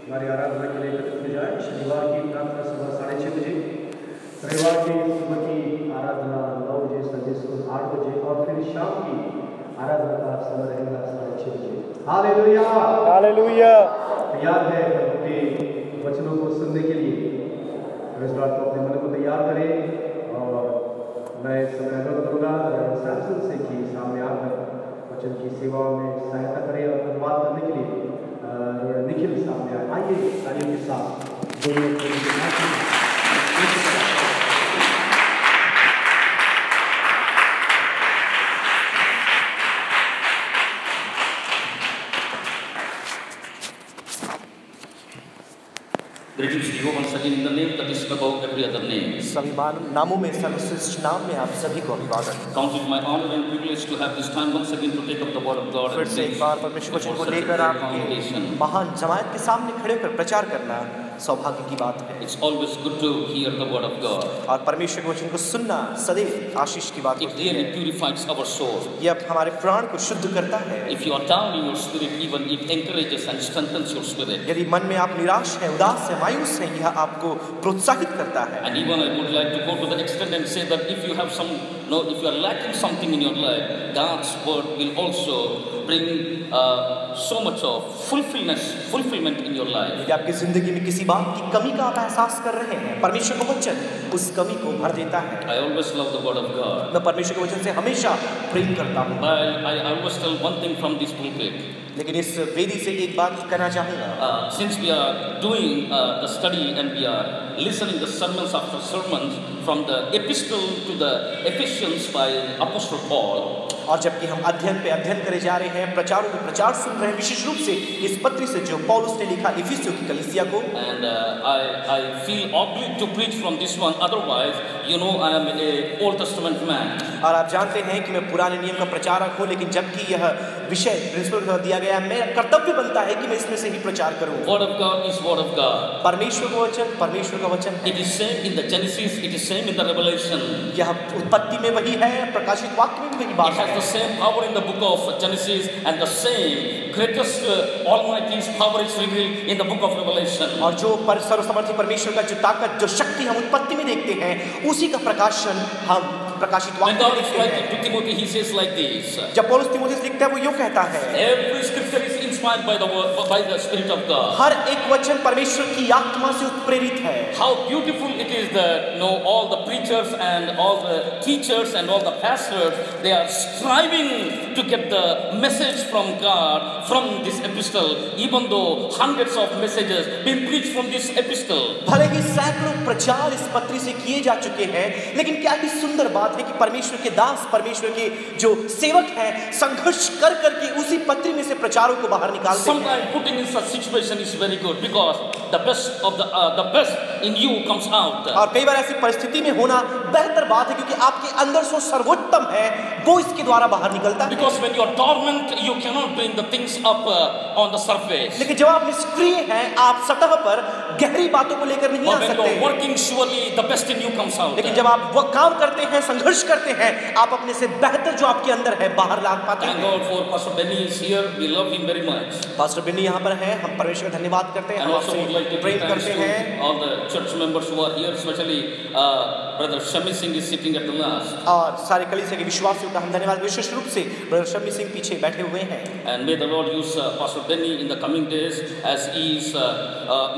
हमारी आराधना के लिए एकत्रित हो जाए। शनिवार की प्रार्थना सभा 6:30 बजे, रविवार की सुबह की आराधना 9 बजे, संडे स्कूल 8 बजे और फिर शाम की आराधना का समय रहेगा 6:30 बजे। Hallelujah hallelujah. तैयार है प्रभु के वचनों को सुनने के लिए। इस बात को अपने मन को तैयार करें और मैं समय अनुरोध करूँगा सैमसन से कि सामने आकर वचन की सेवाओं में सहायता करें और धन्यवाद करने के लिए निखिल सामने आइए तालियों के साथ। Greetings to you once again in the name that is above every other name. सभी नामों में सर्वश्रेष्ठ नाम में आप सभी को अभिवादन। Count it my honor and privilege to have this time once again to take up the word of God. फिर से एक बार परमेश्वर वचन को लेकर आपके महान जमात के सामने खड़े होकर प्रचार करना सौभाग्य की बात है। It's always good to hear the word of God. और परमेश्वर के वचन को सुनना सदैव आशीष की बात होती है। It really purifies our soul. यह हमारे प्राण को शुद्ध करता है। If you are down in your spirit, even it encourages and strengthens your spirit. यदि मन में आप निराश हैं, उदास हैं, मायूस हैं, यह आपको प्रोत्साहित करता है। And even I would like to go to the extent and say that if you have if you are lacking something in your life, God's word will also bring so much of fulfillment in your life. यदि आपकी जिंदगी में किसी बात की कमी का आप एहसास कर रहे हैं, परमेश्वर का वचन उस कमी को भर देता है। I always love the word of God. मैं परमेश्वर के वचन से हमेशा प्रेम करता हूँ। I always tell one thing from this pulpit. लेकिन इस वेदी से एक बात कहना चाहूँगा। Since we are doing the study and we are listening the sermons after sermons from the epistle to the Ephesians by Apostle Paul. और जबकि हम अध्ययन पे अध्ययन करे जा रहे हैं, प्रचारों पे प्रचार सुन रहे हैं, विशेष रूप से इस पत्री से जो पौलुस ने लिखा इफिसियों की कलीसिया को। And I feel obliged to preach from this one. Otherwise, I am an Old Testament man. और आप जानते हैं कि मैं पुराने नियम का प्रचारक हूँ, लेकिन जबकि यह विषय प्रिंसिपल दिया गया है, मेरा कर्तव्य बनता है कि मैं इसमें से ही प्रचार करूँ। Word of God is word of God. परमेश्वर का वचन परमेश्वर का वचन। It is same in the Genesis. It is same in the Revelation. यह उत्पत्ति में वही है, प्रकाशित वाक्य में वही बात है। The same power in the book of Genesis and the same greatest almighty's power is revealed in the book of Revelation. और जो सर्वसमर्थी परमेश्वर का जो ताकत जो शक्ति हम उत्पत्ति में देखते हैं, उसी का प्रकाशन हम प्रकाशित वाक्य में देखते हैं। To Timothy he says like this. जब पौलुस तीमुथियुस से लिखता है वो यूं कहता है, Every scripture is inspired by the Spirit of God. हर एक वचन परमेश्वर की आत्मा से उत्प्रेरित है। How beautiful it is that all the preachers and all the teachers and all the pastors they are striving to get the message from God from this epistle, even though hundreds of messages been preached from this epistle. भले ही सैकड़ों प्रचार इस पत्री से किए जा चुके हैं, लेकिन क्या ही सुंदर बात है कि परमेश्वर के दास, परमेश्वर के जो सेवक हैं, संघर्ष कर करके उसी पत्री में से प्रचारों को बाहर निकालते हैं। Sometimes putting in such situation is very good because the best in you comes out. और कई बार ऐसी परिस्थिति में होना बेहतर बात है, क्योंकि आपके अंदर जो सर्वोत्तम है वो इसके द्वारा बाहर निकलता है। Because when you are dormant, you cannot bring the things up on the surface. लेकिन जब आप निष्क्रिय हैं, आप सतह पर गहरी बातों को लेकर नहीं आ सकते। When you are working, surely the best in you comes out. लेकिन जब आप वो काम करते हैं, संघर्ष करते हैं, आप अपने से बेहतर जो आपके अंदर है बाहर ला पाते हैं। Thank God for Pastor Benny is here. We love him very much. Pastor Benny यहाँ पर हैं, हम परमेश्वर का धन्यवाद करते हैं, हम आपसे प्रेम करते हैं। All the church members who are here, especially Brother Shami Singh is sitting at the last. और सारे कलीसिया के विश्वासियों का हम धन्यवाद, विशेष रूप से ब्रदर शमी सिंह पीछे बैठे हुए हैं। And may the Lord use Pastor Benny in the coming days as he is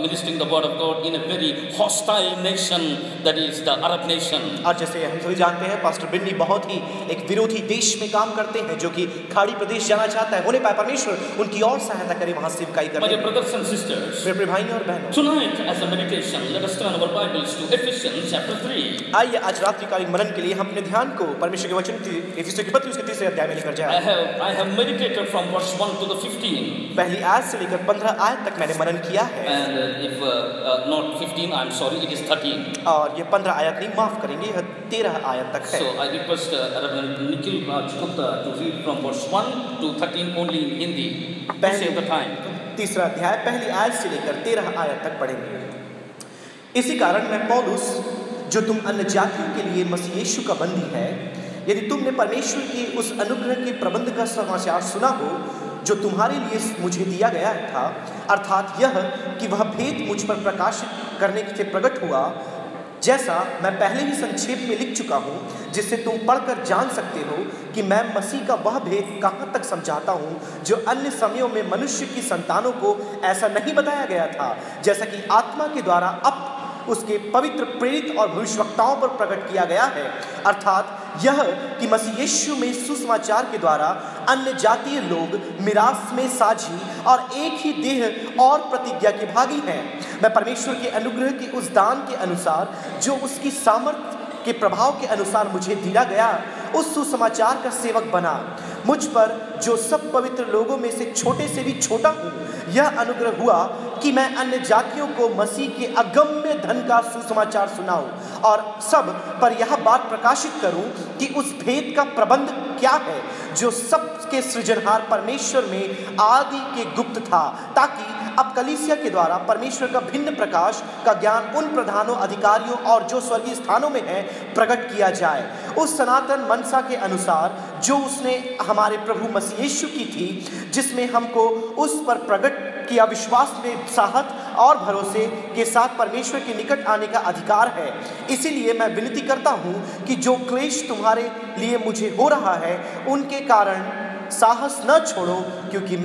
ministering the word of God in a very hostile nation, that is the Arab nation. और जैसे हम सभी जानते हैं, पास्टर बेनी बहुत ही एक विरोधी देश में काम करते हैं, जो कि खाड़ी प्रदेश जाना चाहता है। होने पाए परमेश्वर उनकी और सहायता करे, वहाँ सेवकाई करे। My brothers and sisters, मेरे भाइयों और बहनों, tonight as a meditation, let us turn our Bibles to Ephesians chapter 3. आइए आज रात्रिकालीन मनन के लिए हम अपने ध्यान को परमेश्वर के वचन इफिसियों की पत्री उसके 3 अध्याय में लेकर जाएं। I have meditated from verse 1 to the 15. पहली आयत से लेकर 15 आयत तक मैंने मनन किया है। And if not 15, I'm sorry, it is 13. और ये 15 आयत नहीं, माफ करेंगे, यह 13 आयत तक है। So I request Reverend Nikhil Rajgupta to read from verse 1 to 13 only in Hindi. Save the time. 3 अध्याय पहली आयत से लेकर 13 आयत तक पढ़ेंगे। इसी कारण मैं पौलुस, जो तुम अन्य जातियों के लिए मसीह यीशु का बंदी है, यदि तुमने परमेश्वर की उस अनुग्रह के प्रबंध का समाचार सुना हो जो तुम्हारे लिए मुझे दिया गया था, अर्थात यह कि वह भेद मुझ पर प्रकाशित करने से प्रकट हुआ, जैसा मैं पहले ही संक्षेप में लिख चुका हूँ, जिससे तुम पढ़कर जान सकते हो कि मैं मसीह का वह भेद कहाँ तक समझाता हूँ जो अन्य समयों में मनुष्य की संतानों को ऐसा नहीं बताया गया था, जैसा कि आत्मा के द्वारा अब उसके पवित्र प्रेरित और भविष्यवक्ताओं पर प्रकट किया गया है। अर्थात यह कि मसीह यीशु में सुसमाचार के द्वारा अन्य जातीय लोग मिरास में साझी और एक ही देह और प्रतिज्ञा के भागी हैं। मैं परमेश्वर के अनुग्रह के उस दान के अनुसार जो उसकी सामर्थ्य के प्रभाव के अनुसार मुझे दिया गया, उस सुसमाचार का सेवक बना। मुझ पर जो सब पवित्र लोगों में से छोटे से भी छोटा हूँ, यह अनुग्रह हुआ कि मैं अन्य जातियों को मसीह के अगम्य धन का सुसमाचार सुनाऊं और सब पर यह बात प्रकाशित करूं कि उस भेद का प्रबंध क्या है जो सबके सृजनहार परमेश्वर में आदि के गुप्त था, ताकि अब कलीसिया के द्वारा परमेश्वर का भिन्न प्रकाश का ज्ञान उन प्रधानों, अधिकारियों और जो स्वर्गीय स्थानों में है प्रकट किया जाए, उस सनातन मनसा के अनुसार जो उसने हमारे प्रभु मसीह यीशु की थी, जिसमें हमको उस पर प्रकट किया विश्वास में साहत और भरोसे के साथ परमेश्वर के निकट आने का अधिकार है। इसीलिए मैं विनती करता हूँ कि जो क्लेश तुम्हारे लिए मुझे हो रहा है, उनके कारण साहस न छोड़ो, क्योंकि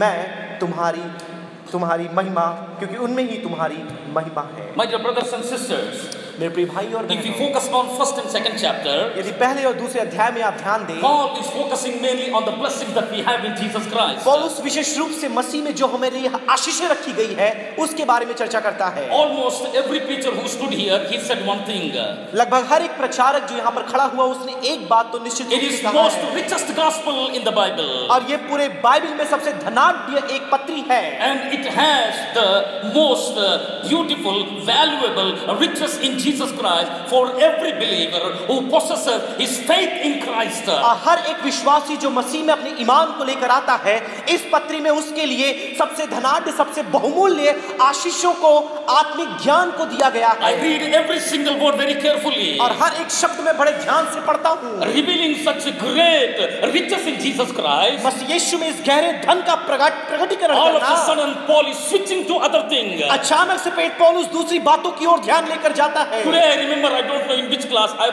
उनमें ही तुम्हारी महिमा है। My dear brothers and sisters, मेरे प्रिय भाई और if we बहनों, focus on first and second chapter, यदि पहले और दूसरे अध्याय में आप ध्यान दें, Paul is focusing mainly on the blessings that we have in Jesus Christ. पौलुस विशेष रूप से मसीह में जो हमारे लिए आशीषें रखी गई है उसके बारे में चर्चा करता है। Almost every preacher who stood here, he said one thing. लगभग हर एक प्रचारक जो यहाँ पर खड़ा हुआ उसने एक बात तो निश्चित It रूप is से कहा most है, richest gospel in the Bible. और ये पूरे बाइबल में सबसे धनाढ्य एक पत्री है, And it has the most beautiful, valuable riches in Jesus Christ for every believer who possesses his faith in Christ. हर एक विश्वासी जो मसीह में अपने ईमान को लेकर आता है, इस पत्री में उसके लिए सबसे धनाढ्य, सबसे बहुमूल्य आशीषों को, आत्मिक ज्ञान को दिया गया है। I read every single word very carefully, और हर एक शब्द में बड़े ध्यान से पढ़ता हूँ, revealing such great riches in Jesus Christ. मसीह यीशु में इस गहरे धन का प्रकटीकरण All of a करना। sudden, Paul is switching to other things. अचानक से पौलुस दूसरी बातों की ओर ध्यान लेकर जाता है। Today I remember, I don't know in which class I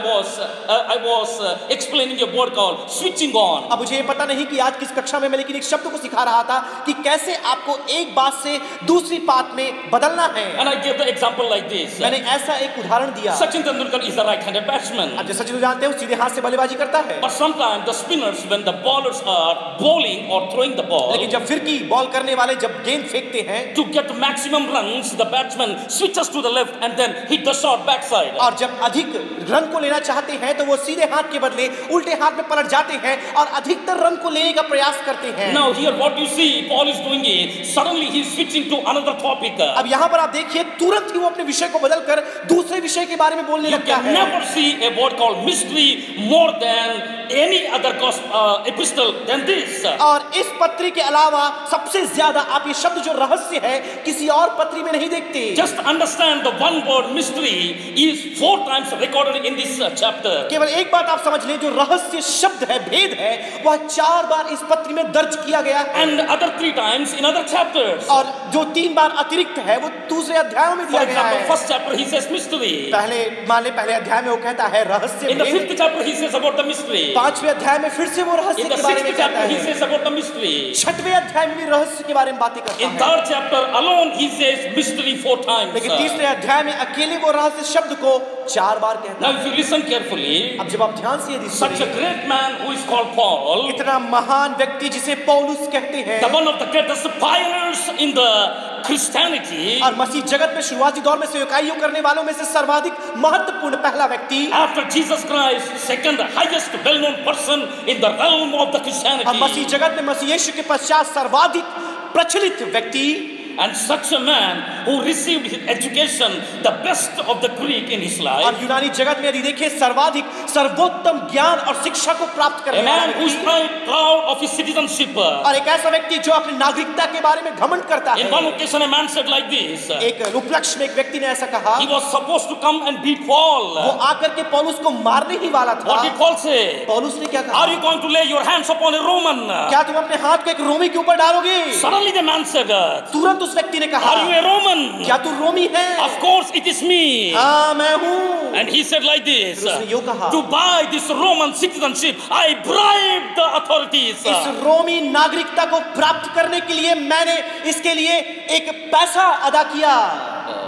was explaining a word called switching on. अब मुझे ये पता नहीं कि आज किस कक्षा में मैं लेकिन एक शब्द को सिखा रहा था कि कैसे आपको एक बात से दूसरी बात में बदलना है। And I gave the example like this. मैंने ऐसा एक उदाहरण दिया। Sachin Tendulkar is a right-handed batsman. अब जैसा जानते हो सीधे हाथ से बल्लेबाजी करता है, But sometimes the spinners, when the bowlers are bowling or throwing the ball, लेकिन जब फिरकी बॉल करने वाले जब गेंद फेंकते हैं, to get maximum runs, the batsman switches to the left and then hit the shot backside. और जब अधिक रन को लेना चाहते हैं तो वो सीधे हाथ के बदले उल्टे हाथ में पलट जाते हैं और अधिकतर रन को लेने का प्रयास करते हैं। Now here what you see Paul is doing is suddenly he is switching to another topic. अब यहाँ पर आप देखिए तुरंत ही वो अपने विषय को बदलकर दूसरे विषय के बारे में बोलने You लगता can है। never see a word called mystery more than any other epistle than this. और इस पत्री के अलावा सबसे ज्यादा आप ये शब्द जो रहस्य है किसी और पत्री में नहीं देखते। Just understand the one word mystery is 4 times recorded in this chapter. केवल एक बात आप समझ लें, जो रहस्य शब्द है, भेद है, वह 4 बार इस पत्री में दर्ज किया गया है। And other 3 times in other chapters. और जो 3 बार अतिरिक्त है वो दूसरे अध्यायों में For दिया गया example, है। first chapter he says mystery. मान ले पहले अध्याय में वो कहता है रहस्य In the भेद। 5th chapter he says about the mystery. 5वें अध्याय में फिर से वो रहस्य In the के बारे 6th में कहता chapter he है। says about the mystery. 6वें अध्याय में भी रहस्य के बारे में बातें करता In है। 3rd chapter alone he says mystery 4 times. लेकिन तीसरे अध्याय में अकेले वो रहस्य शब्द को 4 बार कहता Now है। if you listen carefully, अब जब आप ध्यान से यदि such a सुनें, great man who is called Paul, इतना महान व्यक्ति जिसे पौलुस कहते हैं, the one of the greatest pioneers in the Christianity, और मसीह जगत में शुरुआती दौर में सेवकाइयों करने वालों में से सर्वाधिक महत्वपूर्ण पहला व्यक्ति, after Jesus Christ, second highest well-known person in the realm of the हम Christianity. मसीह जगत में मसीह यीशु के पश्चात सर्वाधिक प्रचलित व्यक्ति, and such a man who received his education, the best of the Greek in his life, और यूनानी जगत में यदि देखें सर्वाधिक सर्वोत्तम ज्ञान और शिक्षा को प्राप्त a करने वाला man who is व्यक्ति, proud of his citizenship. और एक ऐसा व्यक्ति जो अपनी नागरिकता के बारे में घमंड करता In है। one occasion, a man said like this. एक उपलक्ष्य में एक व्यक्ति ने ऐसा कहा, He was supposed to come and beat Paul. वो आकर के पौलुस को मारने ही वाला था। What did Paul say? पौलुस ने क्या कहा? Are you going to lay your hands upon a Roman? क्या तुम अपने हाथ को एक रोमी के ऊपर डालोगे? Suddenly the man said, तुरंत उस व्यक्ति ने कहा, are you a Roman? क्या तू रोमी है? Of course it is me. हाँ मैं हूँ। And he said like this, फिर उसने यूं कहा, to buy this Roman citizenship, I bribed the authorities. इस रोमी नागरिकता को प्राप्त करने के लिए मैंने इसके लिए एक पैसा अदा किया,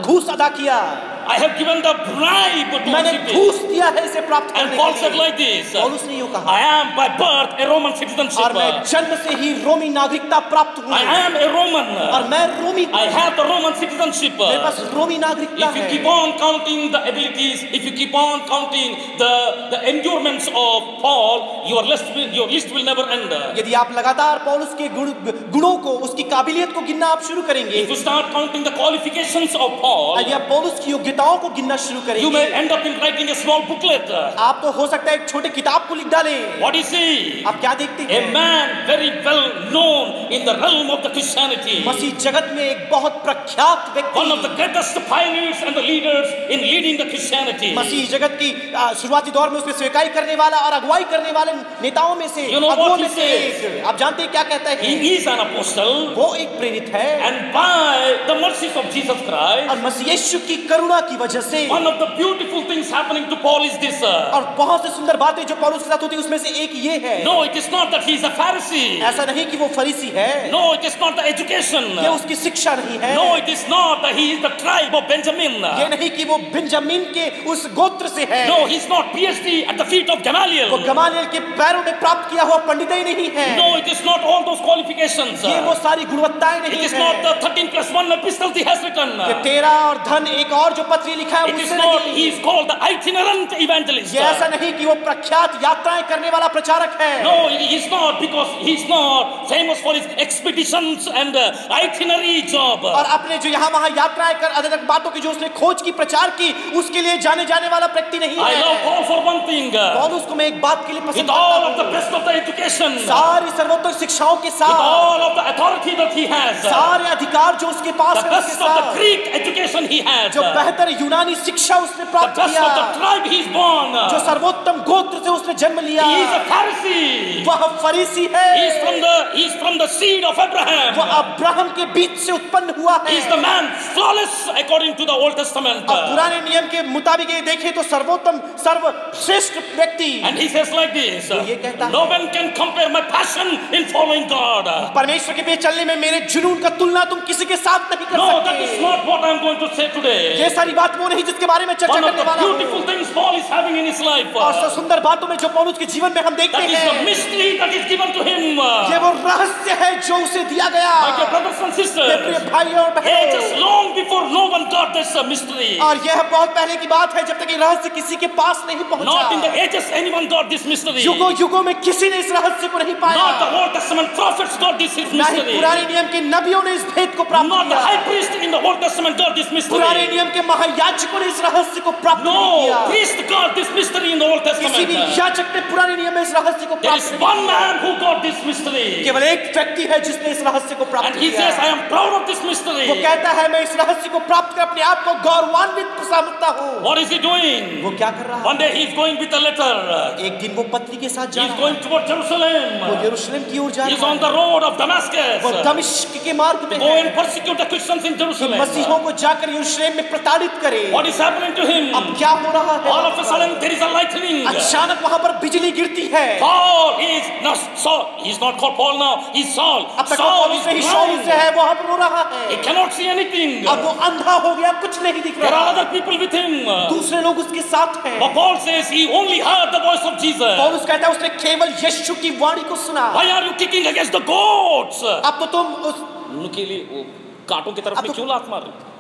घूस अदा किया। I have given the bribe to मैंने the city. घूस दिया है इसे प्राप्त And करने Paul के said लिए। like this, पौलुस ने यूं कहा, I am by birth a Roman citizenship. और मैं जन्म से ही रोमी नागरिकता प्राप्त हूँ। I am a Roman. और मैं रोमी हूँ। I have the Roman citizenship. मेरे पास रोमी नागरिकता If you है। keep on counting the abilities, if you keep on counting the endurements of Paul, your list will never end. यदि आप लगातार पौलुस के गुणों को, उसकी काबिलियत को गिनना आप शुरू करेंगे, If you start counting the qualifications of Paul, यदि आप पौलुस की योग्यताओं को गिनना शुरू you करेंगे, may end up in writing a small booklet. आप तो हो सकता है एक छोटे किताब को लिख डालें। What is he? आप क्या देखते A हैं? man very well known in the realm of the Christianity. मसीह जगत में एक बहुत प्रख्यात One of the व्यक्ति, greatest pioneers and the leaders in leading the Christianity. मसीह जगत की शुरुआती दौर में उसमें स्वीकार करने वाला और अगुवाई करने वाले नेताओं में से, You know अगुओं what में he से says? एक। आप जानते हैं क्या कहता है? He is an apostle, वो एक प्रेरित है, and by the mercies of Jesus Christ, और मसीह यीशु की करुणा की वजह से one of the beautiful things happening to Paul is this. और बहुत से सुंदर बातें जो पौलुस के साथ होती है उसमें से एक ये है, No, it is not that he is a Pharisee. ऐसा नहीं कि वो फरीसी है, No, it is not the education. ये उसकी शिक्षा नहीं है, No, it is not that he is the tribe of Benjamin. ये नहीं कि वो बिन्यामीन के उस गोत्र से है, No, he is not PhD at the feet of वो Gamaliel. गमालियल के पैरों में प्राप्त किया हुआ पंडित ही नहीं है, No, it is not all those qualifications. ये वो सारी गुणवत्ताएं It नहीं is not है, the 13+1 epistle he has written. ये तेरा और धन एक और जो पत्री लिखा है It is उससे not, नहीं, he is called the itinerant evangelist. ये ऐसा नहीं कि वो प्रख्यात यात्राएं करने वाला प्रचारक है, No, he is not, because he is not famous for his expeditions and itinerary job. और अपने जो यहाँ वहाँ यात्राएं कर अलग अलग बातों की जो उसने खोज की, प्रचार की, उसके लिए जाने जाने वाला व्यक्ति नहीं I love है। Paul for one thing. पौलुस को मैं एक बात के लिए With पसंद all करता of the हूँ, best of the education, with सारी सर्वोत्तम शिक्षाओं के साथ, all of the authority that he has, the सारे अधिकार जो उसके पास है उसके best of the साथ, Greek education he has, जो the बेहतर यूनानी शिक्षा उसने प्राप्त best किया, of the tribe he is born. जो सर्वोत्तम गोत्र से उसने जन्म लिया, He is a Pharisee. वह फरीसी He is है, from the seed of Abraham. वह अब्राहम के बीच से उत्पन्न हुआ He है, is the man flawless according to the Old Testament. और पुराने नियम के मुताबिक ये देखें तो सर्वोत्तम सर्वश्रेष्ठ व्यक्ति, And he says like this, ये कहता है, no one can compare my passion in following God. परमेश्वर के पीछे चलने में मेरे जुनून का तुलना तुम किसी के साथ नहीं कर No, that is सकते। not what I am going to say today. ये सारी बात वो नहीं जिसके बारे में चर्चा One of करने the वाला हूँ, beautiful things Paul is having in his life, और सुंदर बातों में जो पौलुस के जीवन में हम देखते that is the हैं, mystery that is given to him. ये वो रहस्य है जो उसे दिया गया। My dear brothers and मेरे प्रिय sisters, भाई और ages बहनों, long before no one got this mystery. और यह बहुत पहले की बात है जब तक ये रहस्य किसी के पास नहीं Not in the पहुंचा, ages anyone got this mystery. युगों युगों में किसी ने इस रहस्य को नहीं पाया, Not the Old Testament prophets got this ना ही mystery. पुराने नियम के नबियों ने इस भेद को प्राप्त Not the किया, high priest in the Old Testament got this पुराने mystery. नियम के महायाजकों ने इस रहस्य को प्राप्त नहीं No, किया, priest got this mystery in the Old किसी भी Testament. याजक ने पुराने नियम में इस रहस्य को There is प्राप्त नहीं one किया, man who got this mystery. केवल एक व्यक्ति है जिसने इस रहस्य को And प्राप्त he says, I किया। am proud of this mystery. वो कहता है मैं इस रहस्य को प्राप्त कर अपने आप को गौरवान्वित समझता हूँ। What is he doing? वो क्या कर रहा One day he is going with a letter. है? एक दिन वो पत्री के साथ He जा is रहा going है, toward वो Jerusalem. यरूशलेम की ओर जा He is रहा on the है, road of Damascus. वो दमिश्क के मार्ग में Go and है persecute the Christians in कि Jerusalem. मसीहों को जाकर यरूशलेम में प्रताड़ित करे। What is happening to him? अब क्या हो रहा है? All of a sudden there is a lightning. अचानक वहां पर बिजली गिरती है। Paul is not Saul. He is not called Paul now. He is Saul. अब तक Saul पौलुस is नहीं शाऊल से blind. है, वहां पर रो रहा He है। cannot see anything. अब वो अंधा हो गया, कुछ नहीं दिख There are रहा। other people with him. दूसरे लोग उसके साथ हैं। But Paul says he only heard the voice of Jesus. पौलुस कहता है उसने केवल यीशु की वाणी को सुना। Why are you kicking against the goats? अब तो तुम उस नुकीली वो कांटों की तरफ अब में तो- क्यों लात मार रहे?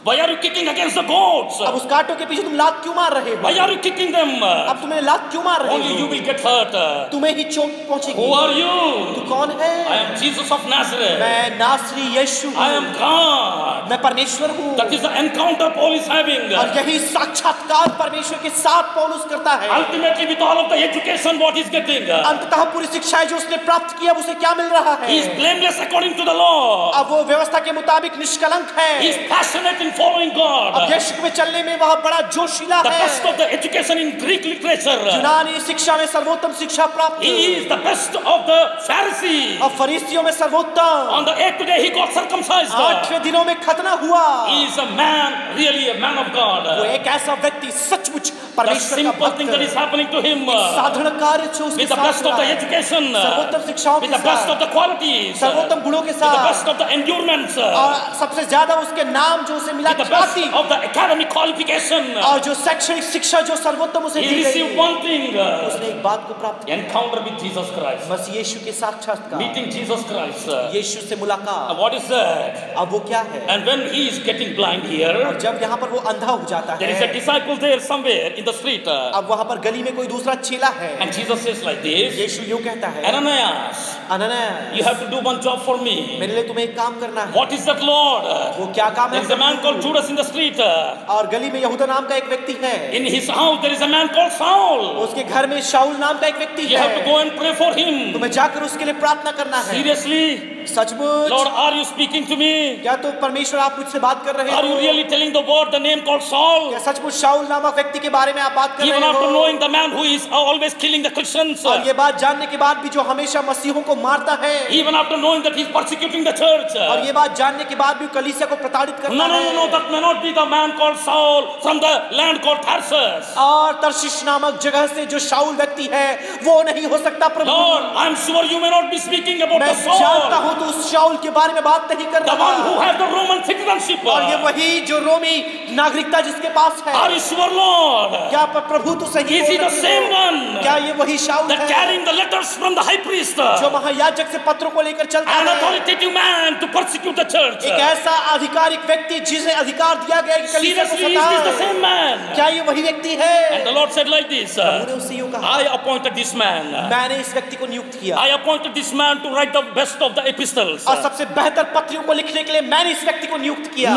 Why are you kicking against the goats? अब उस कांटों के पीछे तुम लात क्यों मार रहे Why हो? are you kicking them? अब तुम्हें लात क्यों मार रहे Only you हो? will get hurt. तुम्हें ही चोट पहुंचेगी। Who are तू you? कौन I है? am Jesus of Nazareth. मैं नासरी यीशु I am हूँ। God. मैं परमेश्वर हूँ। That is the encounter Paul is having. और यही साक्षात्कार परमेश्वर के साथ पौलुस करता है। Ultimately, with all of the education, what he's getting, अंततः पूरी शिक्षाएं जो उसने प्राप्त किया उसे क्या मिल रहा he is है? blameless according to the law. अब वो व्यवस्था के मुताबिक निष्कलंक He is है। passionate in following God. अब यीशु में चलने में वह बड़ा जोशीला The best है। of the education in Greek literature. यूनानी शिक्षा में सर्वोत्तम शिक्षा प्राप्त। He is the best of the Pharisees. अब फरीसियों में सर्वोत्तम। On the 8th day, he got circumcised. 8वें दिनों में खतना हुआ। He is a man, really a man of God. वो एक ऐसा व्यक्ति सचमुच The परमेश्वर का simple thing that is भक्त। happening to him, साधारण कार्य जो उसके with the साथ best हो of the रहा है। education, सर्वोत्तम शिक्षाओं with के the best of साथ, the qualities, with सर्वोत्तम गुणों के the साथ, best of the endurance, और सबसे ज्यादा उसके नाम जो उसे मिला with the best ख्याति, of the academic qualification. और जो शैक्षणिक शिक्षा जो सर्वोत्तम उसे He दी received गई, one thing, उसने एक बात को प्राप्त किया, encounter with Jesus Christ, मसीह यीशु के साक्षात्कार, meeting Jesus Christ. यीशु से मुलाकात। What is that? अब वो क्या है? And when he is getting blind here, और जब यहाँ पर वो अंधा हो जाता there is a है, disciple there somewhere in the street, अब वहाँ पर गली में कोई दूसरा चेला है, and Jesus says like this, यीशु यूं कहता है, Ananias, अनन्यास, you have to do one job for me. मेरे लिए तुम्हें एक काम करना है। What is that, Lord? वो क्या काम There है? is a man called Judas in the street. और गली में यहूदा नाम का एक व्यक्ति है, In his house there is a man called Saul. उसके घर में शाऊल नाम का एक व्यक्ति You have to है, go and pray for him. तुम्हें जाकर उसके लिए प्रार्थना करना है। Seriously? सचमुच? Lord, are you speaking to me? क्या तो परमेश्वर आप मुझसे बात कर रहे Are you हो? really telling the word, the name called Saul? क्या सचमुच शाऊल नामक व्यक्ति के बारे में आप बात कर Even रहे after हो? knowing the man who is always killing the Christians. और ये बात जानने के बाद भी जो हमेशा मसीहों को मारता है, Even after knowing that he is persecuting the church. और ये बात जानने के बाद भी कलीसिया को प्रताड़ित करता No, है, that may not be the man called Saul from the land called Tarsus. और तर्शीश नामक जगह से जो शाऊल व्यक्ति है वो नहीं हो सकता प्रभु। Lord, I'm sure you may not be speaking about मैं the जानता Saul, हूँ तो उस शाऊल के बारे में बात नहीं कर the one who रहा, has the Roman citizenship. और ये वही जो रोमी नागरिकता जिसके पास है। Are you sure, Lord? क्या प्रभु तो सही Is he बोल the रहे same हो? one क्या ये वही शाऊल that है carrying the letters from the high priest? जो महायाजक से पत्रों को लेकर चलता An है? authoritative man to persecute the church. एक ऐसा आधिकारिक व्यक्ति जिसे अधिकार दिया गया है कि कलीसिया को Seriously, is this the सताए। same man? क्या ये वही व्यक्ति है? And the Lord said like this, उन्होंने उससे यूं कहा, I appointed this man. मैंने इस व्यक्ति को नियुक्त किया I appointed this man to write the best of the epistles. और सबसे बेहतर पत्रियों को लिखने के लिए मैंने इस व्यक्ति को नियुक्त किया।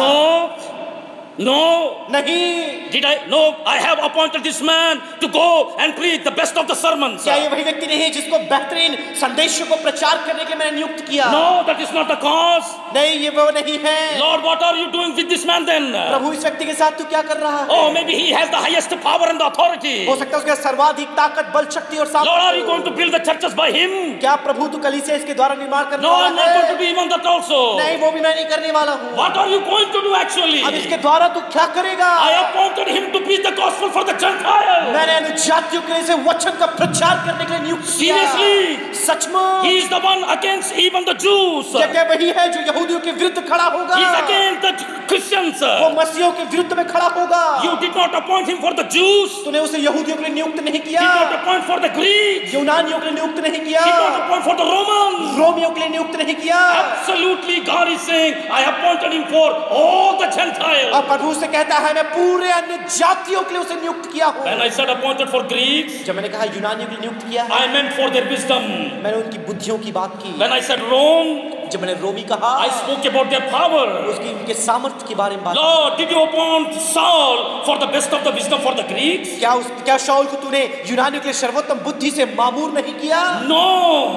No. नहीं, Did I? No, I have appointed this man to go and preach the best of the sermons. क्या ये वही व्यक्ति नहीं है जिसको बेहतरीन संदेशों को प्रचार करने के लिए मैंने नियुक्त किया? No, that is not the cause. नहीं, ये वो नहीं है। Lord, what are you doing with this man then? प्रभु इस व्यक्ति के साथ तू क्या कर रहा है? Oh, maybe he has the highest power and the authority. हो सकता है उसके सर्वाधिक ताकत, बल, शक्ति और Lord, are you सामर्थ्य going to build the churches by him? क्या प्रभु तू कलीसिया इसके द्वारा निर्माण करने No, I'm वाला not going to है? do even that also. नहीं, वो भी मैं नहीं करने वाला हूँ। What are you going to do actually? अब इसके द्वारा तू क्या करेगा? I appointed him to preach the gospel for the Gentiles. मैंने अनुजातियों के लिए इसे वचन का प्रचार करने के लिए नियुक्त किया। Seriously? सचमुच? He is the one against even the Jews. क्या क्या वही है जो यहूदियों के विरुद्ध खड़ा होगा? He is against the Christians. वो मसीहों के विरुद्ध में खड़ा होगा। You did not appoint him for the Jews. तूने उसे यहूदियों के लिए नियुक्त नहीं किया, Did not appoint for the Greeks. यूनानियों के लिए नियुक्त नहीं किया, Did not appoint for the Romans. रोमियों के लिए नियुक्त नहीं किया। Absolutely, God is saying, I appointed him for all the Gentiles. और प्रभु से कहता है मैं पूरे अन्य जातियों के लिए उसे नियुक्त किया हूँ। When I said appointed for Greeks, जब मैंने कहा यूनानियों के लिए नियुक्त किया है, I meant for their wisdom. मैंने उनकी बुद्धियों की बात की। When I said Rome, जब मैंने रोमी कहा, I spoke about their power. उसकी उनके सामर्थ्य के बारे में बात Lord, did you appoint Saul for the best of the wisdom for the Greeks? क्या शाऊल को तूने यूनानियों के लिए सर्वोत्तम बुद्धि से मामूर नहीं किया? No.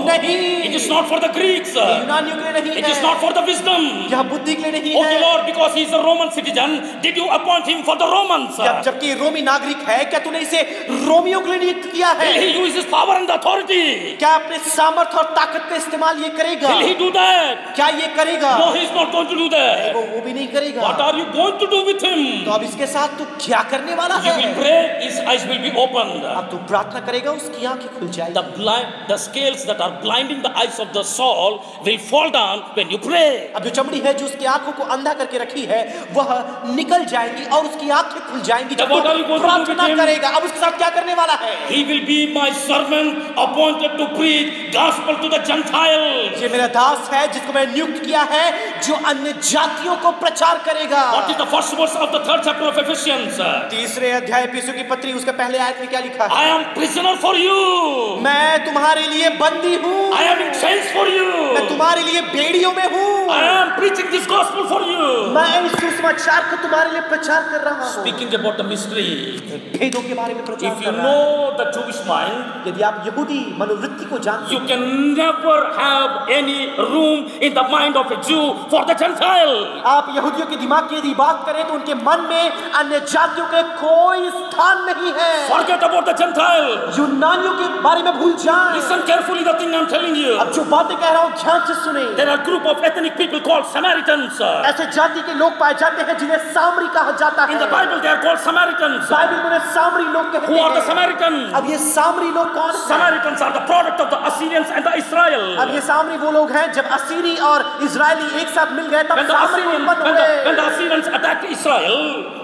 नहीं, It is not for the Greeks. यूनानियों के लिए नहीं It है, is not for the wisdom. यह बुद्धि के लिए नहीं Okay, है। Lord, because he is a Roman citizen, did you appoint him for the Romans? जबकि रोमी नागरिक है, क्या तूने इसे रोमियों के लिए नियुक्त किया है? Will he use his power and authority? क्या अपने सामर्थ्य और ताकत का इस्तेमाल ये करेगा? Will he do that? क्या ये करेगा? No, he is not going to do that. वो भी नहीं करेगा। What are you going to do with him? तो अब इसके साथ तू क्या करने वाला You है? will pray, his eyes will be opened. अब तू प्रार्थना करेगा, उसकी आंखें खुल जाएगी। The scales that are blinding the eyes of the Saul will fall down when you pray. अब जो चमड़ी है जो उसकी आंखों को अंधा करके रखी है वह निकल जाएंगी और उसकी आंखें खुल जाएंगी जब What are you तू going to do with प्रार्थना him? करेगा। अब उसके साथ क्या करने वाला है? He will be my servant appointed to preach gospel to the Gentiles. ये मेरा दास है जिसको मैंने नियुक्त किया है, जो अन्य जातियों को प्रचार करेगा। What is the first verse of the 3rd chapter of Ephesians? तीसरे अध्याय इफिसियों की पत्री उसका पहले आयत में क्या लिखा है? I am prisoner for you. मैं तुम्हारे लिए बंदी हूँ, I am in chains for you. मैं तुम्हारे लिए बेड़ियों में हूँ, I am preaching this gospel for you. मैं इस सुसमाचार को तुम्हारे लिए प्रचार कर रहा हूँ। Speaking about the mystery. भेदों के बारे में प्रचार If कर you रहा हूँ। know the Jewish mind, यदि आप यहूदी मनोवृत्ति को जानते you can never have any room in the mind of a Jew for the Gentile. आप यहूदियों के दिमाग की यदि बात करें तो उनके मन में अन्य जातियों के कोई स्थान नहीं है। Forget about the Gentile. यूनानियों के बारे में भूल जाएं। Listen carefully the thing I'm telling you. अब जो बातें कह रहा हूँ ध्यान से सुने। There are group of ethnic people called Samaritans. ऐसे जाति के लोग पाए जाते हैं जिन्हें सामरी कहा जाता है। In the Bible they are called Samaritans. Bible में उन्हें सामरी लोग कहते Who are the हैं। Samaritans? अब ये सामरी लोग कौन हैं? Samaritans are the product of the Assyrians and the Israel. अब ये सामरी वो लोग हैं जब असीरी और इजरायली एक साथ मिल गए तब When the सामरी उत्पन्न when the हुए। Assyrians attacked Israel,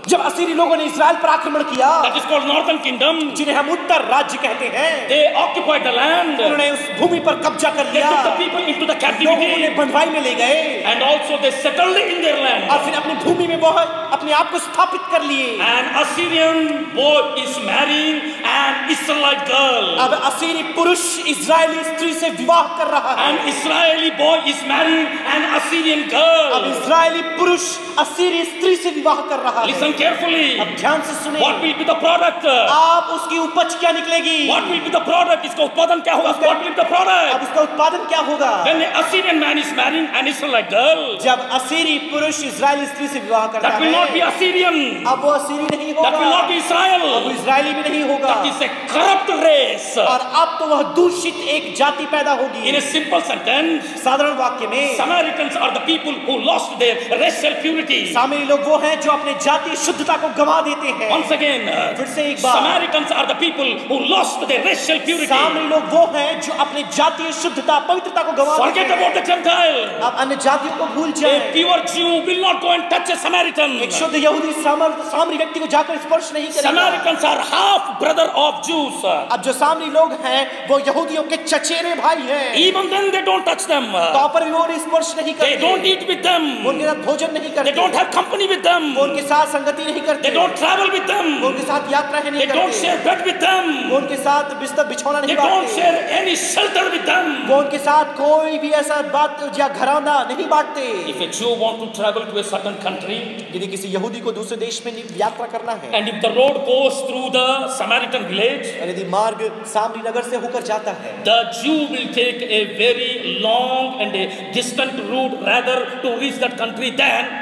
जब असीरी लोगों ने इजराइल पर आक्रमण किया, that is called Northern Kingdom, जिन्हें हम उत्तर राज्य कहते हैं, they occupied the land. उन्होंने उस भूमि पर कब्जा कर They लिया। took the people into the लोगों को captivity, उन्हें बंधुआई में ले गए and also they settled in their land. और फिर अपनी भूमि में वो अपने आप को स्थापित कर लिए। An Assyrian boy is marrying an Israelite girl. अब असीरी पुरुष इजरायली स्त्री से विवाह कर रहा है। An Israeli boy is marrying an Assyrian अब girl. इजरायली पुरुष असीरी स्त्री से विवाह कर रहा है। Listen carefully. अब ध्यान से सुने। What will be the product? आप उसकी उपज क्या निकलेगी? What will be the product? इसका उत्पादन क्या होगा? What will be the अब product? उसका उत्पादन क्या होगा? When an Assyrian man is marrying an Israelite girl, जब असीरी पुरुष इजरायली स्त्री से विवाह करता that will not be है, Assyrian. अब वो असीरी नहीं That will not होगा, be अब वो Israel. इजरायली भी नहीं होगा, That is a corrupt race. और अब तो वह दूषित एक जाति पैदा होगी। In a simple sentence, साधारण वाक्य में Samaritans are the people who lost their racial purity. सामरी लोग वो हैं जो अपने जातीय शुद्धता को गंवा देते हैं। Once again, फिर से एक बार, Samaritans are the people who lost their racial purity. सामरी लोग वो हैं जो अपने जातीय शुद्धता पवित्रता को गंवा देते Forget हैं। about the Gentile. अब अन्य जातियों को भूल A जाएं। pure Jew will not go and touch a Samaritan. एक शुद्ध यहूदी सामरी व्यक्ति को जाकर स्पर्श नहीं करेगा। Samaritans are half brother of Jews. अब जो सामरी लोग हैं वो यहूदियों के चचेरे भाई हैं। Even then they don't touch them. तो पर भी वो उन्हें स्पर्श नहीं They don't करते, eat with them. वो उनके साथ भोजन नहीं They करते, don't have company with them. वो उनके साथ संगति नहीं करते, They don't travel with वो them. उनके साथ यात्राएं They नहीं don't करते, share bed with them. वो उनके साथ बिस्तर बिछौना They नहीं don't बांटते, share any shelter with them. वो उनके साथ कोई भी ऐसा बात या घराना नहीं बांटते। If a Jew want to travel to a certain country, यदि किसी यहूदी को दूसरे देश में यात्रा करना है and if the road goes through the Samaritan village, और यदि मार्ग सामरी नगर से होकर जाता है, the Jew will take a very long and a distant route rather to reach that country than